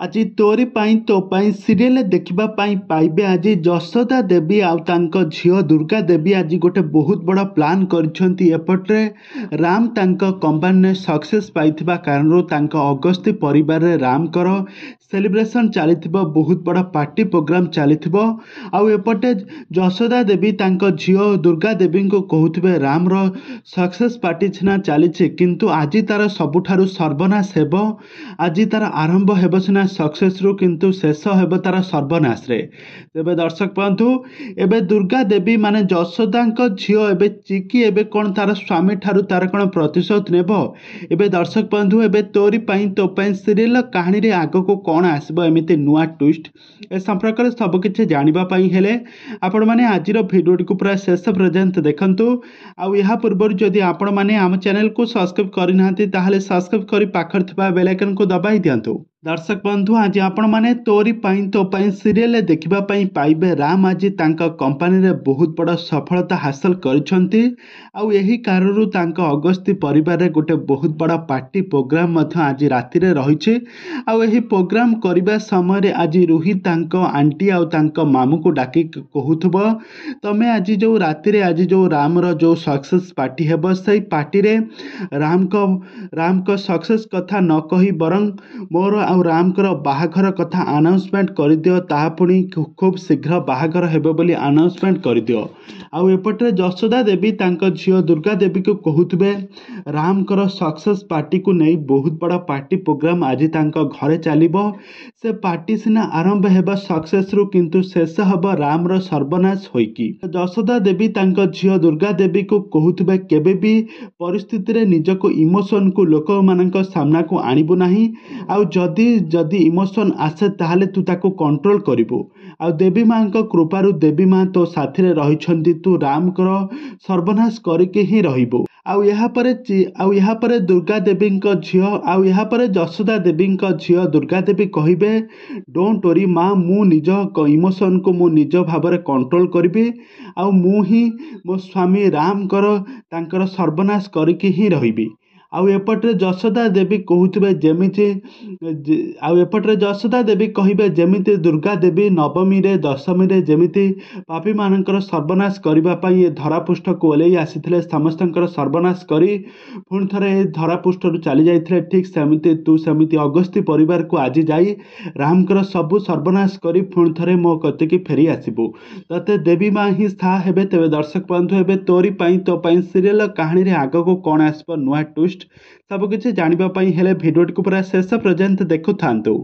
ଆଜି ତୋରି ପାଇଁ ତୋ ପାଇଁ ସିରିଏଲ ଦେଖିବା ପାଇଁ ପାଇବେ ଆଜି ଯଶୋଦା ଦେବୀ ଆଉ ତାଙ୍କ ଝିଅ ଦୁର୍ଗା ଦେବୀ ଆଜି ଗୋଟେ ବହୁତ ବଡ଼ ପ୍ଲାନ୍ କରିଛନ୍ତି। ଏପଟରେ ରାମ ତାଙ୍କ କମ୍ପାନୀରେ ସକ୍ସେସ୍ ପାଇଥିବା କାରଣରୁ ତାଙ୍କ ଅଗସ୍ତି ପରିବାରରେ ରାମଙ୍କର ସେଲିବ୍ରେସନ୍ ଚାଲିଥିବ, ବହୁତ ବଡ଼ ପାର୍ଟି ପ୍ରୋଗ୍ରାମ ଚାଲିଥିବ। ଆଉ ଏପଟେ ଯଶୋଦା ଦେବୀ ତାଙ୍କ ଝିଅ ଦୁର୍ଗା ଦେବୀଙ୍କୁ କହୁଥିବେ ରାମର ସକ୍ସେସ୍ ପାର୍ଟି ସିନା ଚାଲିଛି କିନ୍ତୁ ଆଜି ତାର ସବୁଠାରୁ ସର୍ବନାଶ ହେବ। ଆଜି ତାର ଆରମ୍ଭ ହେବ ସିନା ସକ୍ସେସ୍ରୁ କିନ୍ତୁ ଶେଷ ହେବ ତାର ସର୍ବନାଶରେ। ତେବେ ଦର୍ଶକ ବନ୍ଧୁ, ଏବେ ଦୁର୍ଗା ଦେବୀ ମାନେ ଯଶୋଦାଙ୍କ ଝିଅ ଏବେ ଚିକି ଏବେ କ'ଣ ତାର ସ୍ୱାମୀ ଠାରୁ ତାର କ'ଣ ପ୍ରତିଶୋଧ ନେବ? ଏବେ ଦର୍ଶକ ବନ୍ଧୁ, ଏବେ ତୋରି ପାଇଁ ତୋ ପାଇଁ ସିରିଏଲ କାହାଣୀରେ ଆଗକୁ କ'ଣ ଆସିବ ଏମିତି ନୂଆ ଟ୍ୱିଷ୍ଟ, ଏ ସମ୍ପର୍କରେ ସବୁକିଛି ଜାଣିବା ପାଇଁ ହେଲେ ଆପଣମାନେ ଆଜିର ଭିଡ଼ିଓଟିକୁ ପୁରା ଶେଷ ପର୍ଯ୍ୟନ୍ତ ଦେଖନ୍ତୁ। ଆଉ ଏହା ପୂର୍ବରୁ ଯଦି ଆପଣମାନେ ଆମ ଚ୍ୟାନେଲକୁ ସବସ୍କ୍ରାଇବ୍ କରିନାହାନ୍ତି ତାହେଲେ ସବସ୍କ୍ରାଇବ୍ କରି ପାଖରେ ଥିବା ବେଲ୍ ଆଇକନକୁ ଦବାଇ ଦିଅନ୍ତୁ। ଦର୍ଶକ ବନ୍ଧୁ, ଆଜି ଆପଣମାନେ ତୋରି ପାଇଁ ତୋ ପାଇଁ ସିରିଏଲ ଦେଖିବା ପାଇଁ ପାଇବେ ରାମ ଆଜି ତାଙ୍କ କମ୍ପାନୀରେ ବହୁତ ବଡ଼ ସଫଳତା ହାସଲ କରିଛନ୍ତି। ଆଉ ଏହି କାରଣରୁ ତାଙ୍କ ଅଗସ୍ତି ପରିବାରରେ ଗୋଟେ ବହୁତ ବଡ଼ ପାର୍ଟି ପ୍ରୋଗ୍ରାମ ମଧ୍ୟ ଆଜି ରାତିରେ ରହିଛି। ଆଉ ଏହି ପ୍ରୋଗ୍ରାମ କରିବା ସମୟରେ ଆଜି ରୁହି ତାଙ୍କ ଆଣ୍ଟି ଆଉ ତାଙ୍କ ମାମୁଁକୁ ଡାକି କହୁଥିବ, ତମେ ଆଜି ଯେଉଁ ରାତିରେ ଆଜି ଯେଉଁ ରାମର ଯେଉଁ ସକ୍ସେସ୍ ପାର୍ଟି ହେବ ସେଇ ପାର୍ଟିରେ ରାମଙ୍କ ସକ୍ସେସ୍ କଥା ନ କହି ବରଂ ମୋର ଆଉ ରାମଙ୍କର ବାହାଘର କଥା ଆନାଉନ୍ସମେଣ୍ଟ କରିଦିଅ, ତାହା ପୁଣି ଖୁବ୍ ଶୀଘ୍ର ବାହାଘର ହେବ ବୋଲି ଆନାଉନ୍ସମେଣ୍ଟ କରିଦିଅ। ଆଉ ଏପଟରେ ଯଶୋଦା ଦେବୀ ତାଙ୍କ ଝିଅ ଦୁର୍ଗା ଦେବୀକୁ କହୁଥିବେ ରାମଙ୍କର ସକ୍ସେସ୍ ପାର୍ଟିକୁ ନେଇ ବହୁତ ବଡ଼ ପାର୍ଟି ପ୍ରୋଗ୍ରାମ ଆଜି ତାଙ୍କ ଘରେ ଚାଲିବ। ସେ ପାର୍ଟି ସିନା ଆରମ୍ଭ ହେବ ସକ୍ସେସ୍ରୁ କିନ୍ତୁ ଶେଷ ହେବ ରାମର ସର୍ବନାଶ ହୋଇକି। ଯଶୋଦା ଦେବୀ ତାଙ୍କ ଝିଅ ଦୁର୍ଗା ଦେବୀକୁ କହୁଥିବେ କେବେ ବି ପରିସ୍ଥିତିରେ ନିଜକୁ ଇମୋସନକୁ ଲୋକମାନଙ୍କ ସାମ୍ନାକୁ ଆଣିବୁ ନାହିଁ। ଆଉ ଯଦି ଇମୋସନ୍ ଆସେ ତାହେଲେ ତୁ ତାକୁ କଣ୍ଟ୍ରୋଲ କରିବୁ। ଆଉ ଦେବୀ ମାଙ୍କ କୃପାରୁ ଦେବୀ ମା ତୋ ସାଥିରେ ରହିଛନ୍ତି, ତୁ ରାମଙ୍କର ସର୍ବନାଶ କରିକି ହିଁ ରହିବୁ। ଆଉ ଏହାପରେ ଦୁର୍ଗା ଦେବୀଙ୍କ ଝିଅ ଯଶୋଦା ଦେବୀଙ୍କ ଝିଅ ଦୁର୍ଗା ଦେବୀ କହିବେ ଡୋଣ୍ଟ ୱରି ମା, ମୁଁ ନିଜ ଇମୋସନକୁ ମୁଁ ନିଜ ଭାବରେ କଣ୍ଟ୍ରୋଲ କରିବି। ଆଉ ମୁଁ ହିଁ ମୋ ସ୍ୱାମୀ ରାମଙ୍କର ତାଙ୍କର ସର୍ବନାଶ କରିକି ହିଁ ରହିବି। ଆଉ ଏପଟରେ ଯଶୋଦା ଦେବୀ କହିବେ ଯେମିତି ଦୁର୍ଗା ଦେବୀ ନବମୀରେ ଦଶମୀରେ ଯେମିତି ପାପୀମାନଙ୍କର ସର୍ବନାଶ କରିବା ପାଇଁ ଏ ଧରାପୃଷ୍ଠକୁ ଓହ୍ଲେଇ ଆସିଥିଲେ, ସମସ୍ତଙ୍କର ସର୍ବନାଶ କରି ପୁଣି ଥରେ ଏ ଧରାପୃଷ୍ଠରୁ ଚାଲି ଯାଇଥିଲେ, ଠିକ୍ ସେମିତି ତୁ ସେମିତି ଅଗସ୍ତି ପରିବାରକୁ ଆଜି ଯାଇ ରାମଙ୍କର ସବୁ ସର୍ବନାଶ କରି ପୁଣି ଥରେ ମୋ କତିକି ଫେରି ଆସିବୁ। ତତେ ଦେବୀ ମା ହିଁ ସାହା ହେବେ। ତେବେ ଦର୍ଶକ ବନ୍ଧୁ, ଏବେ ତୋରି ପାଇଁ ତୋ ପାଇଁ ସିରିଏଲ କାହାଣୀରେ ଆଗକୁ କ'ଣ ଆସିବ ନୂଆ ଟ୍ୱିଷ୍ଟ, ସବୁକିଛି ଜାଣିବା ପାଇଁ ହେଲେ ଭିଡ଼ିଓଟିକୁ ପୁରା ଶେଷ ପର୍ଯ୍ୟନ୍ତ ଦେଖୁଥାନ୍ତୁ।